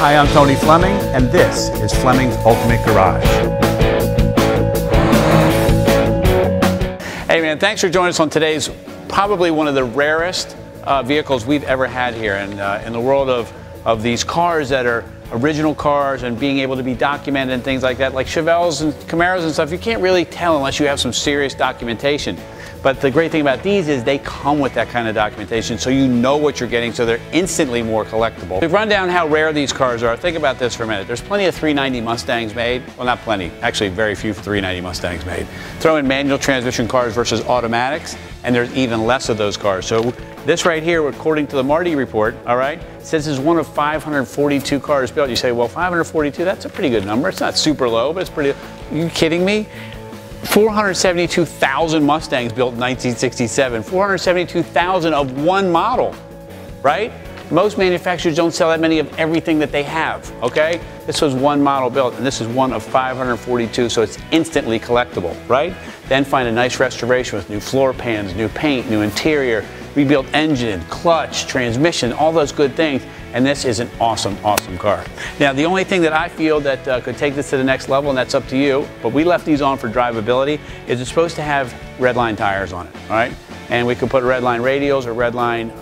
Hi, I'm Tony Fleming, and this is Fleming's Ultimate Garage. Hey man, thanks for joining us on today's probably one of the rarest vehicles we've ever had here. And in the world of these cars that are original cars and being able to be documented and things like that, like Chevelles and Camaros and stuff, you can't really tell unless you have some serious documentation. But the great thing about these is they come with that kind of documentation, so you know what you're getting, so they're instantly more collectible. We've run down how rare these cars are. Think about this for a minute. There's plenty of 390 Mustangs made. Well, not plenty, actually very few 390 Mustangs made. Throw in manual transmission cars versus automatics, and there's even less of those cars. So this right here, according to the Marti Report, all right, says it's one of 542 cars built. You say, well, 542, that's a pretty good number. It's not super low, but it's pretty, are you kidding me? 472,000 Mustangs built in 1967, 472,000 of one model, right? Most manufacturers don't sell that many of everything that they have, okay? This was one model built, and this is one of 542, so it's instantly collectible, right? Then find a nice restoration with new floor pans, new paint, new interior, rebuilt engine, clutch, transmission, all those good things. And this is an awesome, awesome car. Now, the only thing that I feel that could take this to the next level, and that's up to you, but we left these on for drivability, is it's supposed to have redline tires on it, all right? And we could put redline radials or redline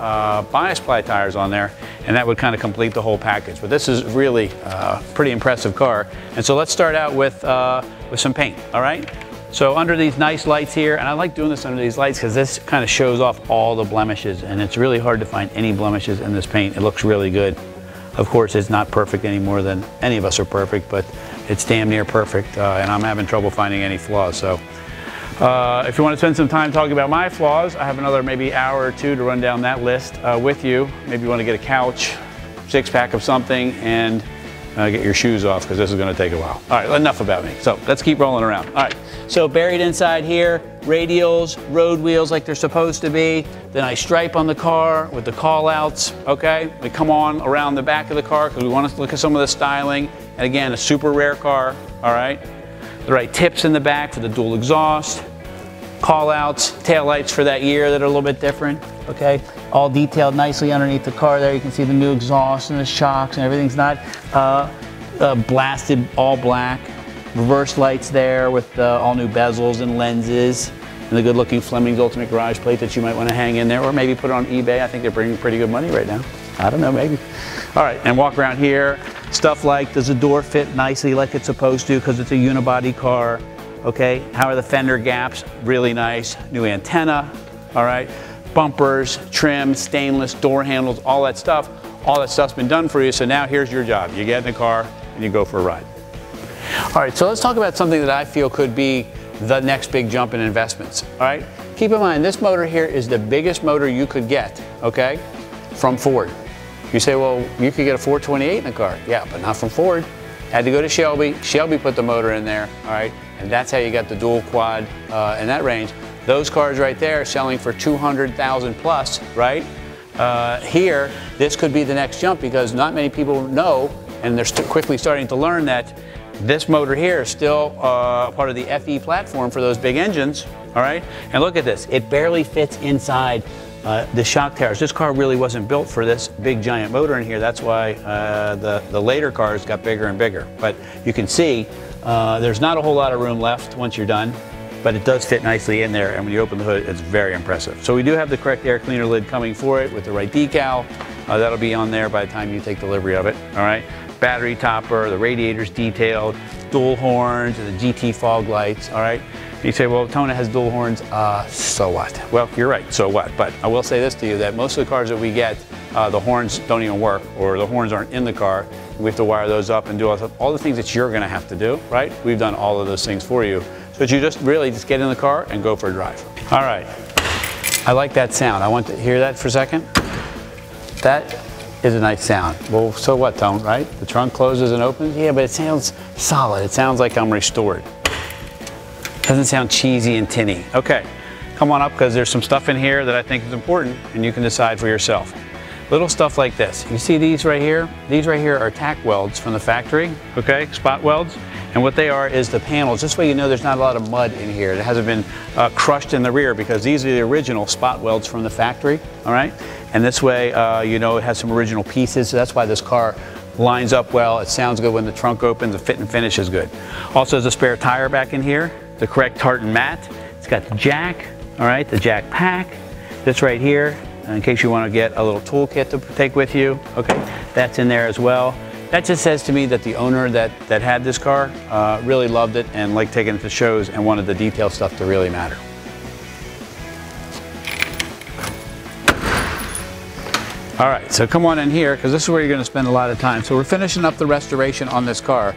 bias ply tires on there, and that would kind of complete the whole package. But this is really a pretty impressive car. And so let's start out with some paint, all right? So under these nice lights here, and I like doing this under these lights because this kind of shows off all the blemishes, and it's really hard to find any blemishes in this paint. It looks really good. Of course, it's not perfect any more than any of us are perfect, but it's damn near perfect, and I'm having trouble finding any flaws. So if you want to spend some time talking about my flaws, I have another maybe hour or two to run down that list with you. Maybe you want to get a couch, six-pack of something, and get your shoes off because this is going to take a while. All right, enough about me. So let's keep rolling around. All right, so buried inside here, radials, road wheels like they're supposed to be. Then I stripe on the car with the call outs, okay? We come on around the back of the car because we want to look at some of the styling. And again, a super rare car, all right? The right tips in the back for the dual exhaust, call outs, tail lights for that year that are a little bit different, okay? All detailed nicely underneath the car there. You can see the new exhaust and the shocks and everything's not blasted all black. Reverse lights there with all new bezels and lenses. And the good looking Fleming's Ultimate Garage plate that you might want to hang in there, or maybe put it on eBay. I think they're bringing pretty good money right now. I don't know, maybe. All right, and walk around here. Stuff like, does the door fit nicely like it's supposed to because it's a unibody car? Okay, how are the fender gaps? Really nice. New antenna, all right? Bumpers, trim, stainless, door handles, all that stuff. All that stuff's been done for you, so now here's your job. You get in the car and you go for a ride. All right, so let's talk about something that I feel could be the next big jump in investments, all right? Keep in mind, this motor here is the biggest motor you could get, okay, from Ford. You say, well, you could get a 428 in a car. Yeah, but not from Ford. Had to go to Shelby. Shelby put the motor in there, all right? And that's how you got the dual quad in that range. Those cars right there are selling for 200,000 plus, right? Here, this could be the next jump because not many people know, and they're quickly starting to learn that this motor here is still part of the FE platform for those big engines, all right? And look at this, it barely fits inside the shock towers. This car really wasn't built for this big giant motor in here. That's why the later cars got bigger and bigger. But you can see there's not a whole lot of room left once you're done, but it does fit nicely in there, and when you open the hood, it's very impressive. So we do have the correct air cleaner lid coming for it with the right decal. That'll be on there by the time you take delivery of it, all right? Battery topper, the radiator's detailed, dual horns, and the GT fog lights, all right? You say, well, Tona has dual horns, so what? Well, you're right, so what? But I will say this to you, that most of the cars that we get, the horns don't even work, or the horns aren't in the car. We have to wire those up and do all the things that you're gonna have to do, right? We've done all of those things for you. So you just really just get in the car and go for a drive. All right, I like that sound. I want to hear that for a second. That is a nice sound. Well, so what, Tone, right? The trunk closes and opens? Yeah, but it sounds solid. It sounds like I'm restored. Doesn't sound cheesy and tinny. Okay, come on up because there's some stuff in here that I think is important and you can decide for yourself. Little stuff like this. You see these right here? These right here are tack welds from the factory, okay? Spot welds. And what they are is the panels. This way you know there's not a lot of mud in here. It hasn't been crushed in the rear because these are the original spot welds from the factory, all right? And this way, you know, it has some original pieces. So that's why this car lines up well, it sounds good when the trunk opens, the fit and finish is good. Also has a spare tire back in here, the correct tartan mat. It's got the jack, all right, the jack pack. This right here, in case you want to get a little toolkit to take with you, okay, that's in there as well. That just says to me that the owner that had this car really loved it and liked taking it to shows and wanted the detail stuff to really matter. All right, so come on in here, because this is where you're going to spend a lot of time. So we're finishing up the restoration on this car.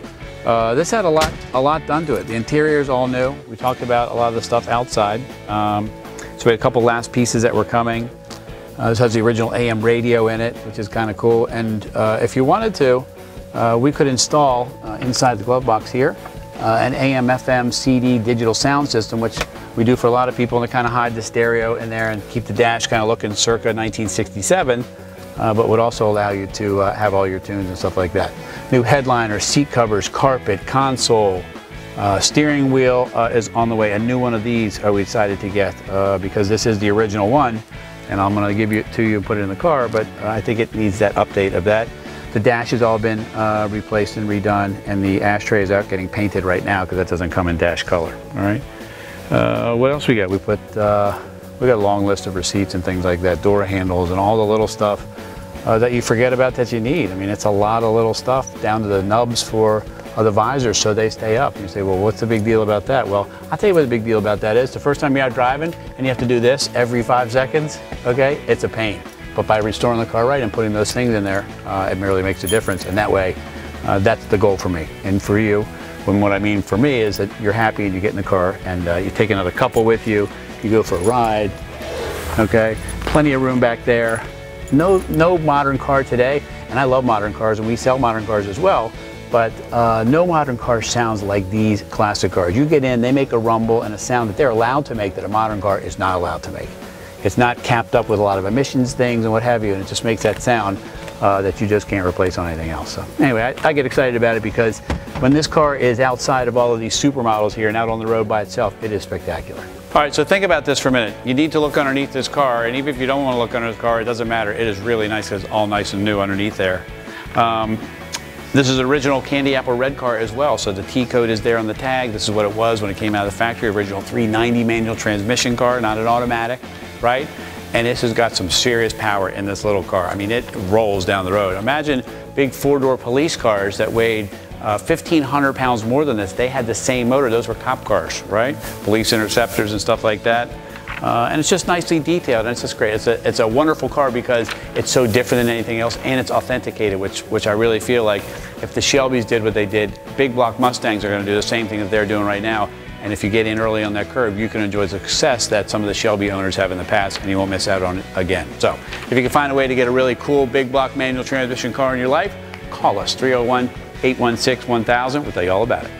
This had a lot done to it. The interior is all new. We talked about a lot of the stuff outside. So we had a couple last pieces that were coming. This has the original AM radio in it, which is kind of cool. And if you wanted to, we could install inside the glove box here an AM, FM, CD digital sound system, which we do for a lot of people to kind of hide the stereo in there and keep the dash kind of looking circa 1967. But would also allow you to have all your tunes and stuff like that. New headliner, seat covers, carpet, console, steering wheel is on the way. A new one of these we decided to get because this is the original one, and I'm going to give it to you and put it in the car, but I think it needs that update of that. The dash has all been replaced and redone, and the ashtray is out getting painted right now because that doesn't come in dash color. All right. What else we got? We got a long list of receipts and things like that, door handles and all the little stuff that you forget about that you need. I mean, it's a lot of little stuff down to the nubs for the visors so they stay up. You say, well, what's the big deal about that? Well, I'll tell you what the big deal about that is. The first time you're out driving and you have to do this every 5 seconds, okay, it's a pain. But by restoring the car right and putting those things in there, it really makes a difference. And that way, that's the goal for me. And for you, when what I mean for me is that you're happy and you get in the car and you take another couple with you, you go for a ride, okay? Plenty of room back there. No modern car today, and I love modern cars and we sell modern cars as well, but no modern car sounds like these classic cars. You get in, they make a rumble and a sound that they're allowed to make that a modern car is not allowed to make. It's not capped up with a lot of emissions things and what have you, and it just makes that sound that you just can't replace on anything else. So anyway, I get excited about it because when this car is outside of all of these supermodels here and out on the road by itself, it is spectacular. All right, so think about this for a minute. You need to look underneath this car, and even if you don't want to look under the car, it doesn't matter. It is really nice because it's all nice and new underneath there. This is original candy apple red car as well, so the T code is there on the tag. This is what it was when it came out of the factory. Original 390 manual transmission car, not an automatic, right? And this has got some serious power in this little car. I mean, it rolls down the road. Imagine big 4-door police cars that weighed 1,500 pounds more than this. They had the same motor. Those were cop cars, right? Police interceptors and stuff like that. And it's just nicely detailed, and it's just great. It's a wonderful car because it's so different than anything else, and it's authenticated, which I really feel like if the Shelbys did what they did, Big-Block Mustangs are going to do the same thing that they're doing right now. And if you get in early on that curve, you can enjoy the success that some of the Shelby owners have in the past, and you won't miss out on it again. So if you can find a way to get a really cool big-block manual transmission car in your life, call us, 301-816-1000. We'll tell you all about it.